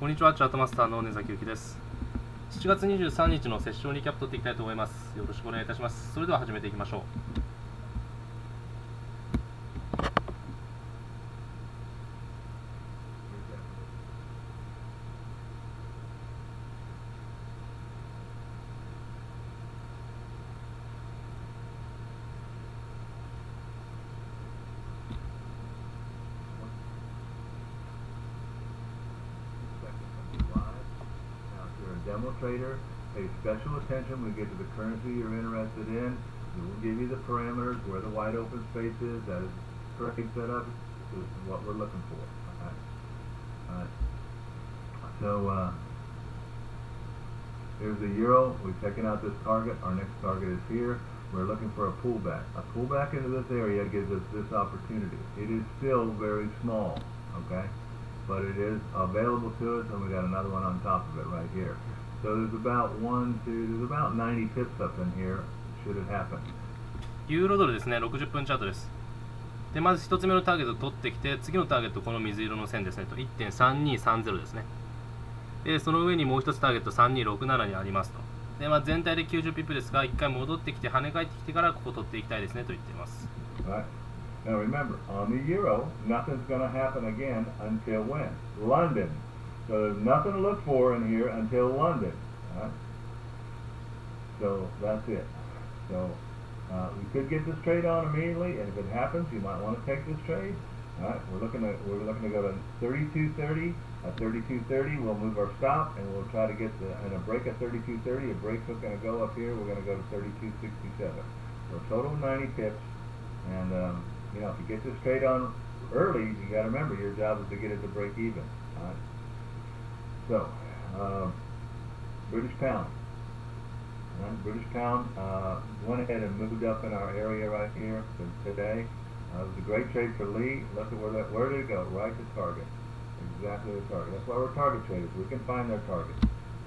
こんにちは、チャートマスターの根崎ゆきです。7月23日のセッションリキャップ取っていきたいと思います。よろしくお願いいたします。それでは始めていきましょう。Demo trader, pay special attention when we get to the currency you're interested in. It will give you the parameters where the wide open space is. That is correct setup. This is what we're looking for. Alright. So here's the euro. We've taken out this target. Our next target is here. We're looking for a pullback. A pullback into this area gives us this opportunity. It is still very small, okay? But it is available to us, and we got another one on top of it right here. So there's about there's about 90 pips up in here, should it happen. ユーロドルですね、60分チャートです。で、まず1つ目のターゲットを取ってきて、次のターゲットこの水色の線ですねと 1.3230 ですね。で、その上にもう1つターゲット3267にありますと。で、全体で90ピップですが、1回戻ってきて跳ね返ってきてからここ取っていきたいですねと言っています。Right. Now remember, on the euro, nothing's going to happen again until when? London. So there's nothing to look for in here until London. Right? So that's it. So we could get this trade on immediately, and if it happens, you might want to take this trade. All right, we're looking to go to 32.30. At 32.30, we'll move our stop, and we'll try to get a break at 32.30. A break's going to go up here. We're going to go to 32.67. So total 90 pips, and you know, if you get this trade on early, you got to remember your job is to get it to break even. All right. So, British pound. All right, British pound went ahead and moved up in our area right here today. It was a great trade for Lee. Look at where did it go? Right to target. Exactly the target. That's why we're target traders. We can find their target.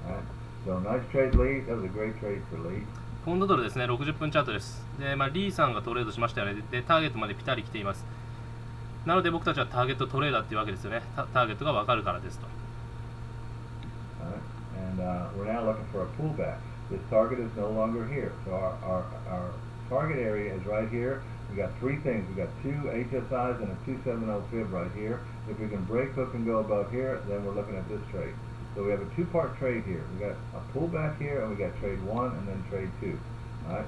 All right. So nice trade, Lee. That was a great trade for Lee. ポンドドルですね、60分チャートです。で、リーさんがトレードしましたよね。で、ターゲットまでピタリ来ています。なので僕たちはターゲットトレーダーっていうわけですよね。ターゲットが分かるからですと。And we're now looking for a pullback. This target is no longer here. So our target area is right here. We got three things. We got two HSIs and a 270 fib right here. If we can break hook and go above here, then we're looking at this trade. So we have a two-part trade here. We got a pullback here, and we got trade 1 and then trade 2. All right.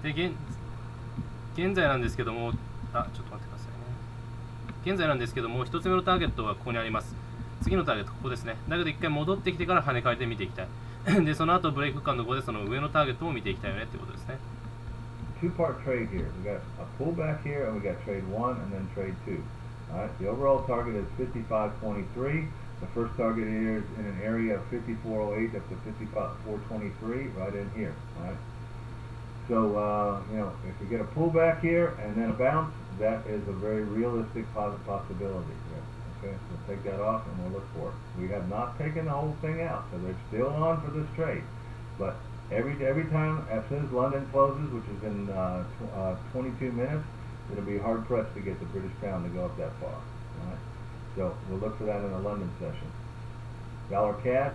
で、現在なんですけども、ちょっと待ってくださいね。現在なんですけども、1つ目のターゲットはここにあります。次のターゲットここですね。だけど1回戻ってきてから跳ね返って見ていきたい。で、その後ブレイク感の5でその上のターゲットも見ていきたいよねってことですね。Two-part trade here. We got a pullback here, and we got trade 1 and then trade 2. All right. The overall target is 55.23. The first target here is in an area of 54.08 up to 54.23, right in here. All right. So you know, if we get a pullback here and then a bounce, that is a very realistic possibility. Okay, so take that off and we'll look for it. We have not taken the whole thing out, so they're still on for this trade. But every time, as soon as London closes, which is in 22 minutes, it'll be hard pressed to get the British pound to go up that far. All right. So we'll look for that in the London session. Dollar CAD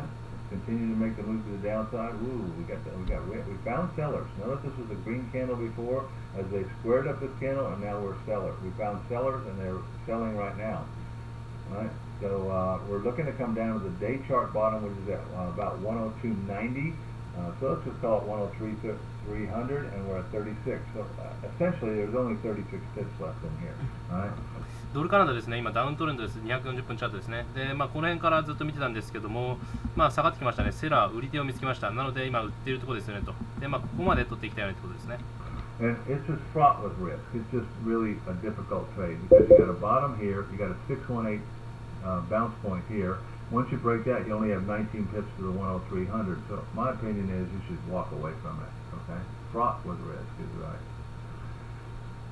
continue to make the move to the downside. Ooh, we found sellers. Notice this was a green candle before, as they squared up this candle, and now we're sellers. We found sellers, and they're selling right now. All right. So we're looking to come down to the day chart bottom, which is at about 102.90. So let's just call it 103.300, and we're at 36. So essentially, there's only 36 pips left in here. All right. ドルカナダですね、今ダウントレンドです、240分チャートですね。で、この辺からずっと見てたんですけども、下がってきましたね、セラー、売り手を見つけました。なので、今売っているところですよねと。で、ここまで取っていきたいよねということですね。And it's just fraught with risk. It's just really a difficult trade because you got a bottom here, you got a 618 bounce point here. Once you break that, you only have 19 pips to the 10300. So my opinion is you should walk away from it. Okay, fraught with risk is right.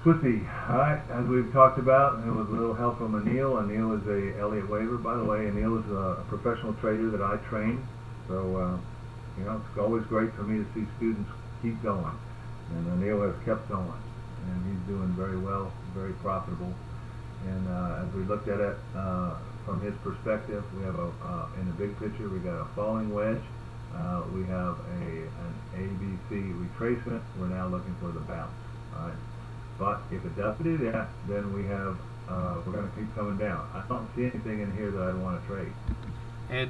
Swifty, all right, as we've talked about, and with a little help from Anil. Anil is a Elliott waiver, by the way. Anil is a professional trader that I train, so you know, it's always great for me to see students keep going, and Anil has kept going, and he's doing very well, very profitable. And as we looked at it from his perspective, we have in the big picture, we got a falling wedge. We have an ABC retracement. We're now looking for the bounce. All right. But if it doesn't do that, then we're going to keep coming down. I don't see anything in here that I want to trade.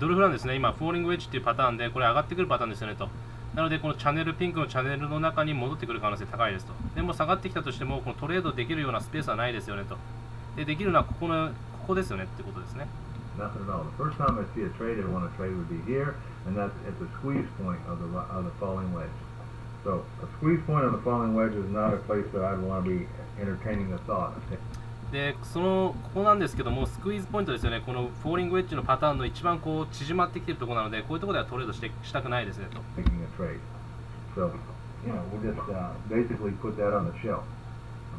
ドルフランですね、今、フォーリングウェッジっていうパターンで、これ上がってくるパターンですよねと。なので、このチャンネル、ピンクのチャンネルの中に戻ってくる可能性高いですと。でも下がってきたとしても、このトレードできるようなスペースはないですよねと。できるのはここですよねってことですね。Nothing at all. The first time I see a trade I want to trade would be here, and that's at the squeeze point of the falling wedge. So a squeeze point of the falling wedge is not a place that I'd want to be entertaining the thought. で、ここなんですけども、スクイーズポイントですよね。このフォーリングウェッジのパターンの一番こう縮まってきているところなので、こういうところではトレードしたくないですねと。Making a trade. So, you know, we'll just basically put that on the shelf.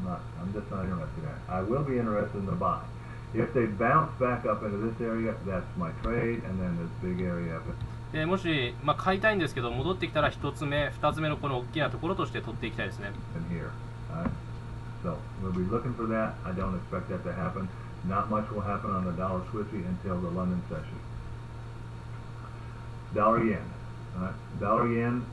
I'm just not interested in it. I will be interested in the buy. If they bounce back up into this area, that's my trade, and then this big area of it. でもし、買いたいんですけど、戻ってきたら1つ目、2つ目のこの大きなところとして取っていきたいですね。Here, right? So we'll be looking for that. I don't expect that to happen. Not much will happen on the dollar Swissy until the London session. Dollar yen. Dollar yen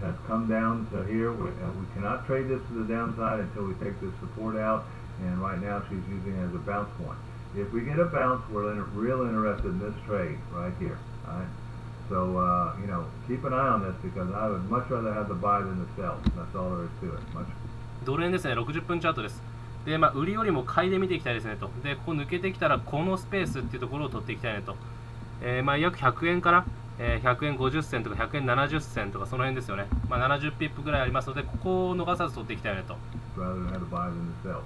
has come down to here. We cannot trade this to the downside until we take this support out. And right now she's using it as a bounce point. If we get a bounce, we're real interested in this trade right here. All right. So you know, keep an eye on this because I would much rather have the buy than the sell. That's all there is to it. Much. ドル円ですね、60分チャートです。で、売りよりも買いで見ていきたいですねと。で、ここ抜けてきたらこのスペースっていうところを取っていきたいねと。約100円から、100円50銭とか100円70銭とかその辺ですよね。70ピップぐらいありますので、ここを逃さず取っていきたいねと。Rather than have the buy than the sell.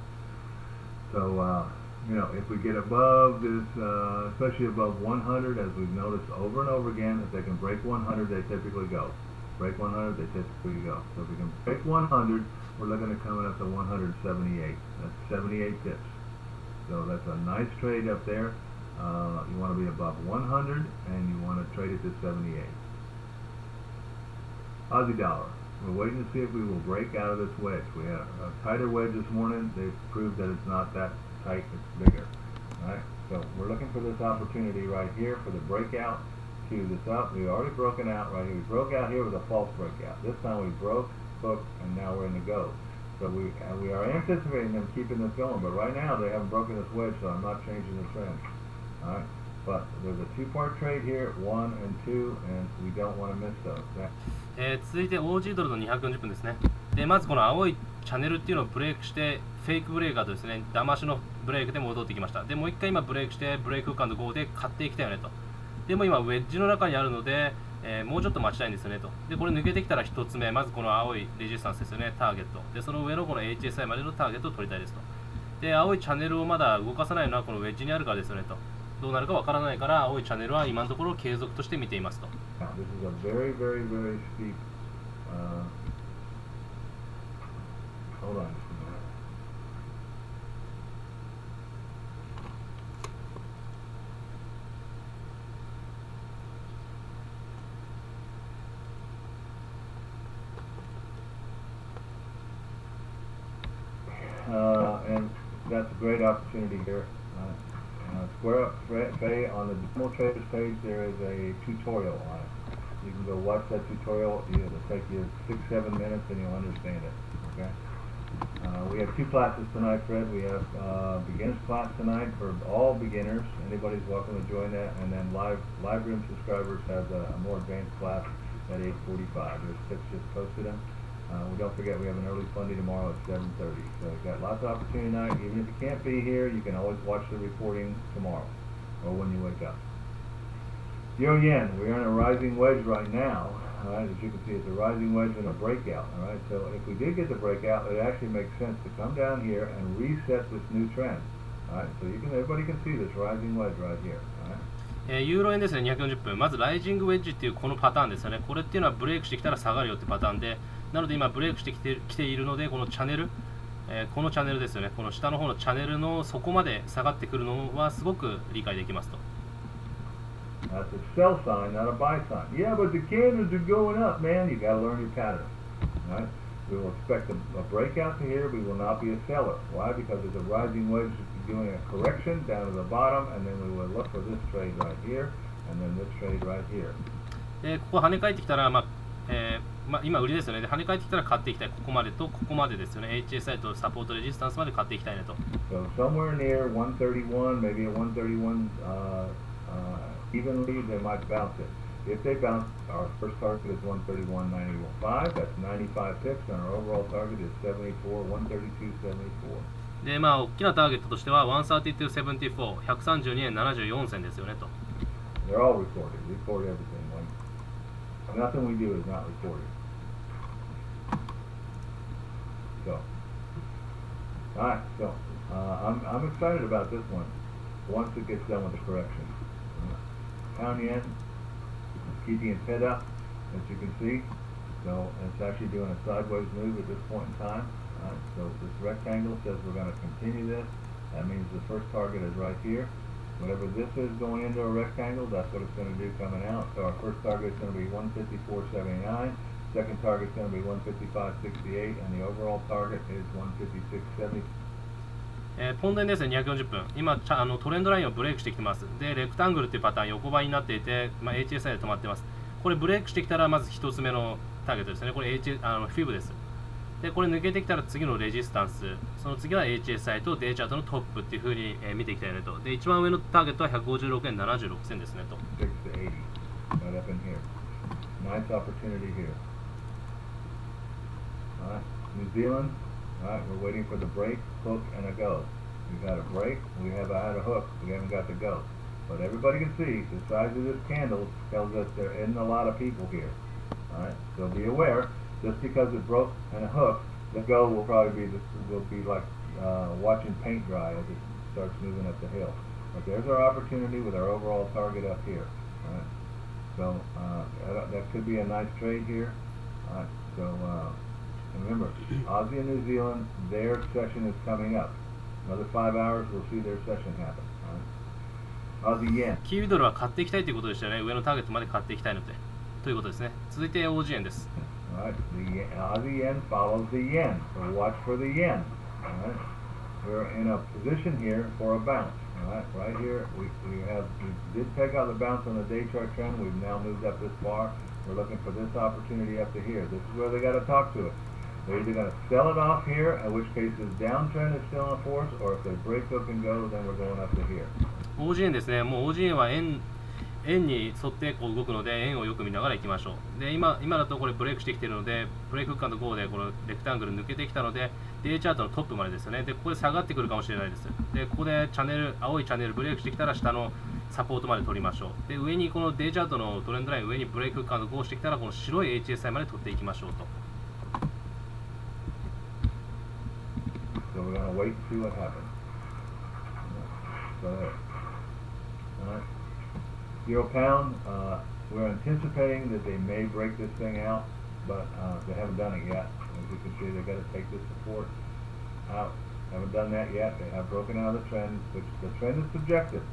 So you know, if we get above this, especially above 100, as we've noticed over and over again, if they can break 100, they typically go. Break 100, they typically go. So if we can break 100, we're looking at coming up to 178. That's 78 pips. So that's a nice trade up there. You want to be above 100, and you want to trade it to 78. Aussie dollar. We're waiting to see if we will break out of this wedge. We had a tighter wedge this morning. They've proved that it's not that tight, it's bigger. All right, so we're looking for this opportunity right here for the breakout to this up. We've already broken out right here. We broke out here with a false breakout. This time we broke, hooked, and now we're in the go. So we are anticipating them keeping this going, but right now they haven't broken this wedge, so I'm not changing the trend. All right, but there's a two-part trade here, 1 and 2, and we don't want to miss those. 続いて OG ドルの240分ですね。で、まずこの青いチャンネルっていうのをブレイクして、フェイクブレーカーとですね、騙しのブレイクで戻ってきました。で、もう一回今ブレイクして、ブレイク空間の5で買っていきたいよねと。でも今、ウェッジの中にあるので、もうちょっと待ちたいんですよねと。で、これ抜けてきたら1つ目、まずこの青いレジスタンスですよね、ターゲット。で、その上のこの HSI までのターゲットを取りたいですと。で、青いチャンネルをまだ動かさないのはこのウェッジにあるからですよねと。どうなるかわからないから、青いチャンネルは今のところ継続として見ていますと。This is a very, very, very steep. Hold on just a minute. And that's a great opportunity here. Square up Faye on the demo traders page. There is a tutorial on it. You can go watch that tutorial. It'll take you 6-7 minutes, and you'll understand it. Okay. We have 2 classes tonight, Fred. We have beginners class tonight for all beginners. Anybody's welcome to join that. And then live room subscribers have a more advanced class at 8:45. There's tips just posted them. We don't forget we have an early Sunday tomorrow at 7:30. So we've got lots of opportunity tonight. Even if you can't be here, you can always watch the recording tomorrow or when you wake up. Euro yen, we're in a rising wedge right now. All right, as you can see, it's a rising wedge and a breakout. All right, so if we did get the breakout, it actually makes sense to come down here and reset this new trend. All right, so everybody can see this rising wedge right here. All right. ユーロ円ですね、240分。まずライジングウェッジっていうこのパターンですよね。これっていうのはブレイクしてきたら下がるよってパターンで、なので今ブレイクしてきているので、このチャンネル、このチャンネルですよね。この下の方のチャンネルの底まで下がってくるのはすごく理解できますと。That's a sell sign, not a buy sign. Yeah, but the candles are going up, man. You got to learn your pattern. All right? We will expect a breakout to here. We will not be a seller. Why? Because it's a rising wedge doing a correction down to the bottom, and then we would look for this trade right here, and then this trade right here. でここ跳ね返ってきたら、今売りですよね。で跳ね返ってきたら買っていきたい。ここまでとここまでですよね。HSI とサポートレジスタンスまで買っていきたいねと。So somewhere near 131, maybe a 131 evenly, they might bounce it. If they bounce, our first target is 131.95. That's 95 pips, and our overall target is 74, 132.74. で大きなターゲットとしては132.74、132円74銭ですよねと。They're all recorded. Record everything. Nothing we do is not recorded. So, all right. So, I'm excited about this one. Once it gets done with the correction, pound yen is keeping its head up, as you can see. So, it's actually doing a sideways move at this point in time. All right. So, this rectangle says we're going to continue this. That means the first target is right here. Whatever this is going into a rectangle, that's what it's going to do coming out. So our first target is going to be 154.79. Second target is going to be 155.68, and the overall target is 156.70. ポンド円ですね、240分。今トレンドラインをブレイクしてきてます。で、レクタングルっていうパターン横ばいになっていて、HSI で止まってます。これブレイクしてきたら、まず1つ目のターゲットですね。これ、FIB です。で、これ抜けてきたら次のレジスタンス、その次は HSI とデイチャートのトップっていう風に見ていきたいねと。で、一番上のターゲットは156円76銭ですねと。Right up in here. Nice opportunity here. All right, New Zealand. All right, we're waiting for the break, hook, and a go. We've had a break. We have had a hook. We haven't got the go. But everybody can see the size of this candle tells us there isn't a lot of people here. All right, so be aware. Just because it broke and a hook, the go will probably be like watching paint dry as it starts moving up the hill. But there's our opportunity with our overall target up here. All right. So that could be a nice trade here. All right. So and remember, Aussie and New Zealand, their session is coming up. Another 5 hours, we'll see their session happen. All right. Aussie yen. キウイドルは買っていきたいということでしたよね。上のターゲットまで買っていきたいので。ということですね。続いて OG 円です。All right, the Aussie yen follows the yen, so watch for the yen. All right, we're in a position here for a bounce. All right here we did take out the bounce on the day chart trend. We've now moved up this far. We're looking for this opportunity up to here. This is where they got to talk to it. They're either going to sell it off here, in which case this downtrend is still in force, or if they break hook and go, then we're going up to here. OG 円ですね。もう OG 円は円に沿ってこう動くので、円をよく見ながら行きましょう。で、今だとこれブレイクしてきているので、ブレイクフック&ゴーでこのレクタングル抜けてきたので、デイチャートのトップまでですよね。で、ここで下がってくるかもしれないです。で、ここで青いチャンネルブレイクしてきたら下のサポートまで取りましょう。で、上にこのデイチャートのトレンドライン上にブレイクフック&ゴーしてきたら、この白い HSI まで取っていきましょうと。So we're going to wait and see what happens. Go ahead. All right. Euro pound, we're anticipating that they may break this thing out, but they haven't done it yet. As you can see, they've got to take this support out. Haven't done that yet. They have broken out of the trend, which the trend is subjective.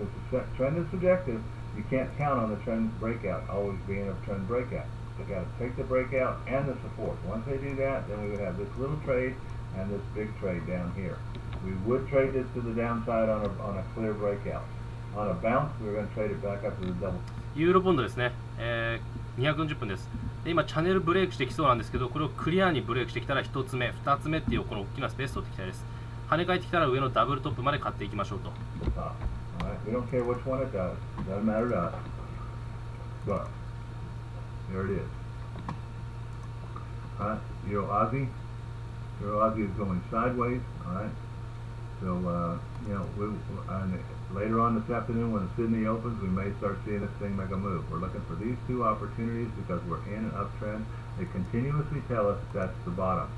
If the trend is subjective, you can't count on the trend breakout always being a trend breakout. They've got to take the breakout and the support. Once they do that, then we would have this little trade and this big trade down here. We would trade this to the downside on a clear breakout. On a bounce, we're going to trade it back up to the double. ユーロポンドですね。240分です。で、今チャンネルブレイクしてきそうなんですけど、これをクリアにブレイクしてきたら1つ目、2つ目っていうこの大きなスペースを取っていきたいです。跳ね返ってきたら上のダブルトップまで買っていきましょうと。Alright, we don't care which one it does. Doesn't matter to us. But there it is. Alright, Euro Aussie. Euro Aussie is going sideways. Alright. So later on this afternoon when Sydney opens, we may start seeing this thing make a move. We're looking for these two opportunities because we're in an uptrend. They continuously tell us that's the bottom.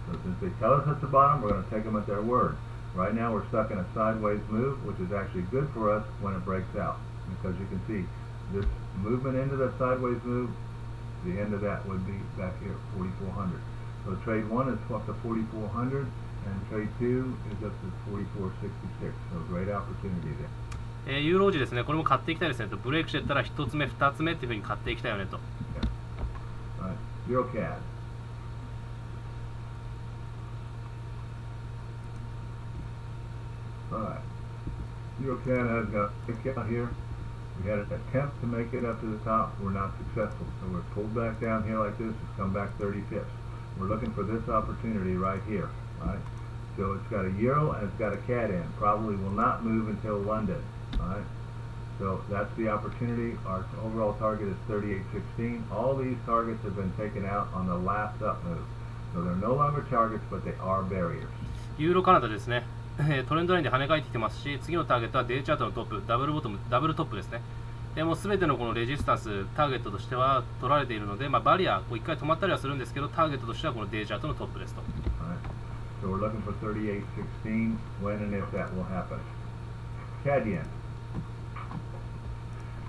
So since they tell us that's the bottom, we're going to take them at their word. Right now we're stuck in a sideways move, which is actually good for us when it breaks out. Because you can see this movement into the sideways move, the end of that would be back here at 4,400. So trade 1 is up to 4,400. And trade 2 is up to 44.66. So great opportunity there. ユーロ時ですね。これも買っていきたいですねと。ブレイクしていったら1つ目、2つ目っていうふうに買っていきたいよねと。Right. Euro CAD. Alright. Euro CAD has got a kick out here. We had an attempt to make it up to the top. We're not successful. So we're pulled back down here like this. It's come back 30 pips. We're looking for this opportunity right here. Alright. So it's got a euro and it's got a CAD in. Probably will not move until London. Alright. So that's the opportunity. Our overall target is 38.16. All these targets have been taken out on the last up move. So they're no longer targets, but they are barriers. ユーロカナダですね。トレンドラインで跳ね返ってきてますし、次のターゲットはデイチャートのトップ、ダブルボトム、ダブルトップですね。でもう全てのこのレジスタンス、ターゲットとしては取られているので、バリア、1回止まったりはするんですけど、ターゲットとしてはこのデイチャートのトップですと。So we're looking for 38.16 when and if that will happen. CAD yen.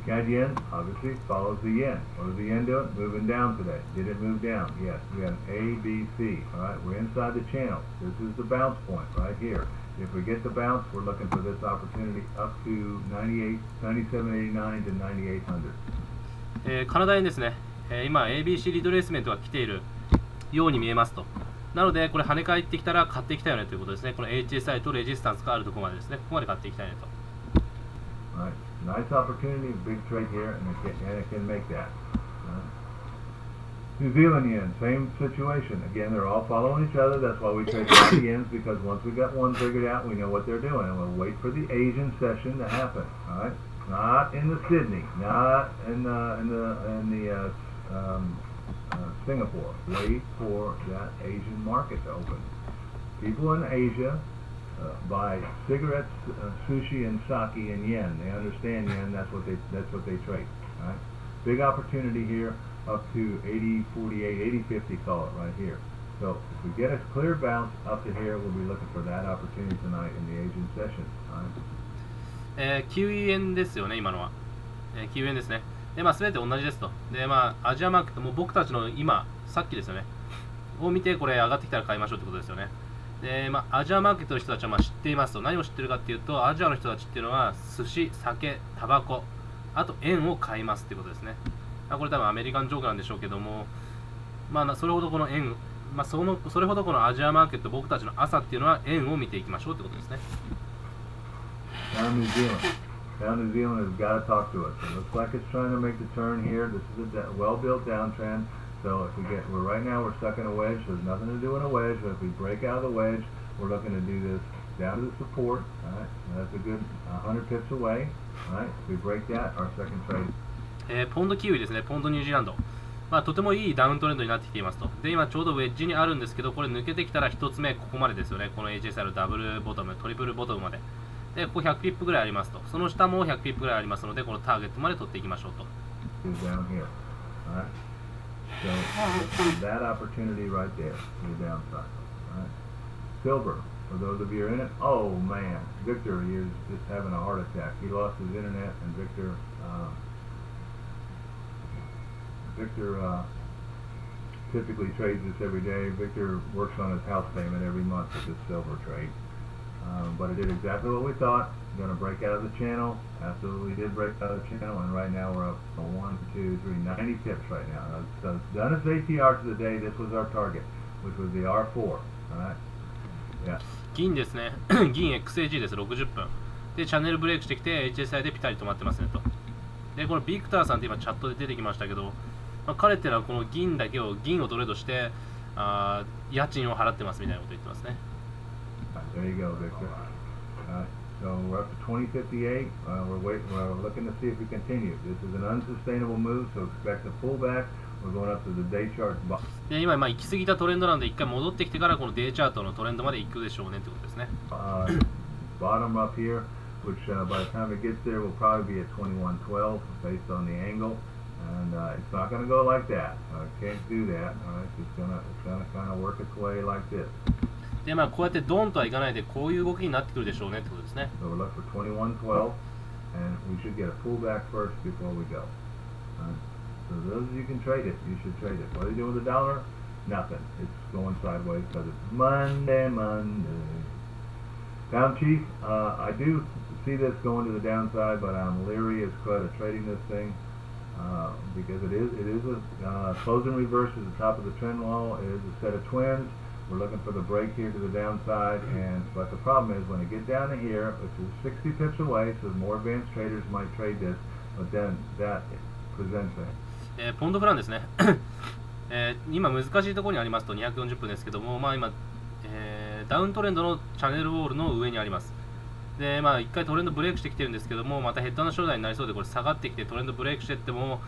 CAD yen obviously follows the yen. What is the yen doing? Moving down today. Did it move down? Yes. We have A, B, C. All right. We're inside the channel. This is the bounce point right here. If we get the bounce, we're looking for this opportunity up to 97.89 to 9800. カナダ円ですね。今 ABC リトレースメントが来ているように見えますと。なのでこれ跳ね返ってきたら買っていきたいよねということですね。この HSI とレジスタンスがあるところまでですね。ここまで買っていきたいねと。Right. Nice opportunity, big trade here, and it can make that. New Zealand yen, same situation. Again, they're all following each other. That's why we trade the yens, because once we got one figured out, we know what they're doing. And we'll wait for the Asian session to happen. All right, not in the Sydney, not in the Singapore. Wait for that Asian market to open. People in Asia buy cigarettes, sushi, and sake in yen. They understand yen. That's what they trade. All right. Big opportunity here up to 80.48, 80.50. Call it right here. So if we get a clear bounce up to here, we'll be looking for that opportunity tonight in the Asian session. All right. 9円ですよね今のは。9円ですね。で全て同じですと。でアジアマーケットも僕たちの今さっきですよね。を見てこれ上がってきたら買いましょうってことですよね。でアジアマーケットの人たちは知っていますと。何を知ってるかっていうと、アジアの人たちっていうのは寿司、酒、タバコ、あと円を買いますっていうことですね。これ多分アメリカンジョークなんでしょうけども、それほどこの円、それほどこのアジアマーケット、僕たちの朝っていうのは円を見ていきましょうってことですね。Now New Zealand has got to talk to us. It looks like it's trying to make the turn here. This is a well-built downtrend. So if right now we're stuck in a wedge. There's nothing to do in a wedge. But if we break out of the wedge, we're looking to do this down to the support. All right, that's a good 100 pips away. All right, if we break that, our second trade. ポンドキウイですね。ポンドニュージーランド。とてもいいダウントレンドになってきていますと。で今ちょうどウェッジにあるんですけど、これ抜けてきたら1つ目ここまでですよね。この HSI のダブルボトム、トリプルボトムまで。でここ100ピップぐらいありますと。その下も100ピップぐらいありますので、このターゲットまで取っていきましょうと。So that opportunity right there, the downside. Right. Silver, for those of you who are in it. Oh man, Victor is just having a heart attack. He lost his internet, and Victor typically trades this every day. Victor works on his house payment every month with this silver trade. But it did exactly what we thought. Going to break out of the channel. Absolutely did break out of the channel, and right now we're up 1, 2, 3, 90 pips right now. So it's done its ATR to the day. This was our target, which was the R4. All right. Yeah. 銀ですね。銀 XAG です。60分。でチャンネルブレイクしてきて HSI でピタリ止まってますねと。でこのビクターさんって今チャットで出てきましたけど、彼っていうのはこの銀をトレードして家賃を払ってますみたいなこと言ってますね。There you go, Victor. So we're up to 2058. We're looking to see if we continue. This is an unsustainable move, so expect a pullback. We're going up to the day chart. で今行き過ぎたトレンドなんで一回戻ってきてからこのデイチャートのトレンドまで行くでしょうねってことですね。Bottom up here, which by the time it gets there will probably be at 2112 based on the angle. And it's not going to go like that. Can't do that. All right, it's going to kind of work its way like this. でこうやってドンとはいかないでこういう動きになってくるでしょうねってことですね。So we're left for 2112, and we should get a pullback first before we go. So those of you can trade it, you should trade it. What are you doing with the dollar? Nothing. It's going sideways because it's Monday. Down chief, I do see this going to the downside, but I'm leery as quite of trading this thing because it is a closing reverse at the top of the trend wall. It is a set of twins. We're looking for the break here to the downside, but the problem is when it gets down to here, which is 60 pips away, so more advanced traders might trade this, but then that presents a ポンドフランですね。今難しいところにありますと240分ですけども、今、ダウントレンドのチャンネルウォールの上にあります。で、1回トレンドブレイクしてきてるんですけども、またヘッドのショルダーになりそうで、これ下がってきてトレンドブレイクしていっても、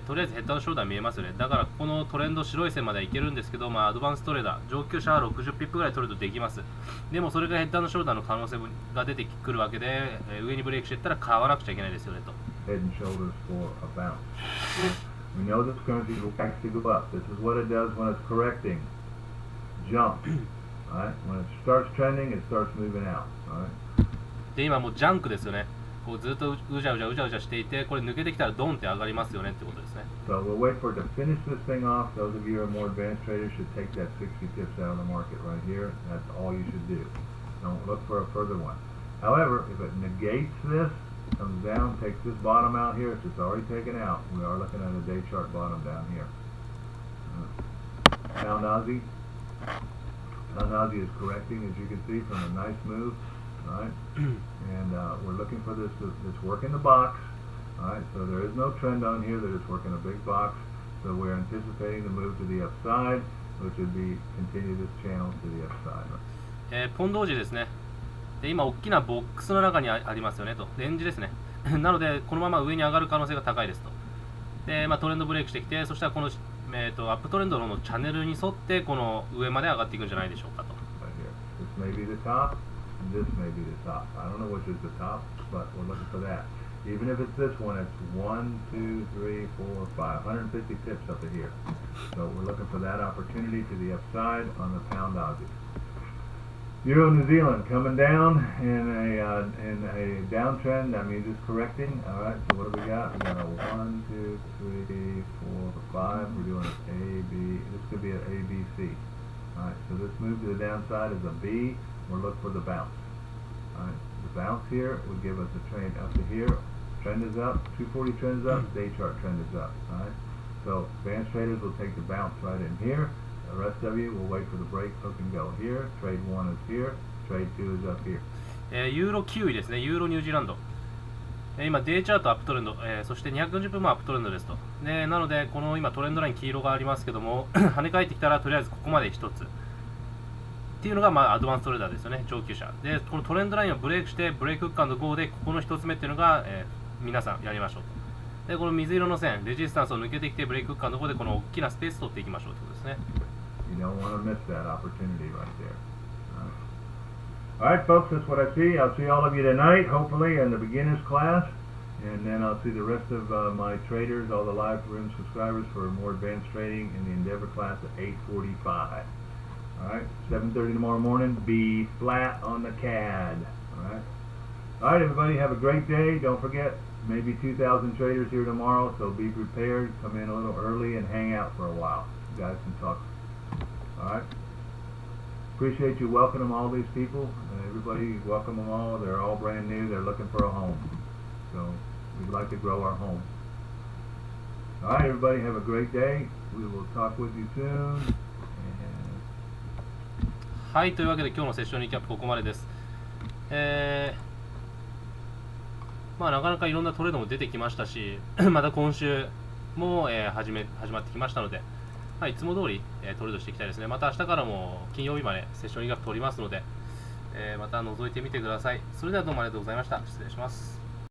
とりあえずヘッドのショルダー見えますよね。だからここのトレンド白い線まではいけるんですけど、アドバンストレーダー、上級者は60ピップぐらいトレードできます。でもそれがヘッドのショルダーの可能性が出てくるわけで、上にブレイクしていったら買わなくちゃいけないですよねと。Head and shoulders for a bounce. We know this currency will actually go up. This is what it does when it's correcting. Jump. Alright? When it starts trending, it starts moving out. Alright? で、今もうジャンクですよね。こうずっとうじゃうじゃしていて、これ抜けてきたらドンって上がりますよねってことですね。So we'll wait for it to finish this thing off. Those of you who are more advanced traders should take that 60 pips out of the market right here. That's all you should do. Don't look for a further one. However, if it negates this, comes down, takes this bottom out here, it's already taken out. We are looking at a day chart bottom down here. Pound Aussie. Pound Aussie is correcting, as you can see, from a nice move. Alright, and we're looking for this work in the box. Alright, so there is no trend on here, they're just working a big box. So we're anticipating the move to the upside, which would be continue this channel to the upside. ポンドオジですね。で、今大きなボックスの中にありますよねと。レンジですね。なので、このまま上に上がる可能性が高いですと。で、トレンドブレイクしてきて、そしたらこの、アップトレンドのチャンネルに沿って、この上まで上がっていくんじゃないでしょうかと。This may be the top. This may be the top. I don't know which is the top, but we're looking for that. Even if it's this one, it's 1, 2, 3, 4, 5, 150 pips up to here. So we're looking for that opportunity to the upside on the pound Aussie. Euro New Zealand coming down in a downtrend. I mean, just correcting. All right. So what do we got? We got a 1, 2, 3, 4, 5. We're doing an A, B. This could be an A, B, C. All right. So this move to the downside is a B. We'll look for the bounce. Alright, the bounce here would give us a trend up to here. Trend is up, 240 trend is up, day chart trend is up. Alright, so advanced traders will take the bounce right in here. The rest of you will wait for the break, hook and go here. Trade 1 is here, trade 2 is up here. ユーロ9位ですね、ユーロニュージーランド。今、デイチャートアップトレンド、そして240分もアップトレンドですと。でなので、この今トレンドライン黄色がありますけども、跳ね返ってきたらとりあえずここまで1つ。っていうのがアドバンストレーダーですよね、上級者。で、このトレンドラインをブレイクして、ブレイクフック&ゴーで、ここの1つ目っていうのが、皆さんやりましょうと。で、この水色の線、レジスタンスを抜けてきて、ブレイクフック&ゴーで、この大きなスペース取っていきましょうということですね。You don't want to miss that opportunity right there. Alright, folks, that's what I see. I'll see all of you tonight, hopefully, in the beginners class. And then I'll see the rest of my traders, all the live room subscribers for more advanced trading in the Endeavor class at 8:45. Alright, 7:30 tomorrow morning, be flat on the CAD. Alright, alright, everybody, have a great day. Don't forget, maybe 2,000 traders here tomorrow, so be prepared. Come in a little early and hang out for a while. You guys can talk. Alright, appreciate you welcoming all these people. Everybody, welcome them all. They're all brand new. They're looking for a home. So we'd like to grow our home. Alright, everybody, have a great day. We will talk with you soon. はい、というわけで今日のセッションリキャップここまでです。なかなかいろんなトレードも出てきましたし、また今週も、始まってきましたので、いつも通り、トレードしていきたいですね。また明日からも金曜日までセッションリキャップ取りますので、また覗いてみてください。それではどうもありがとうございました。失礼します。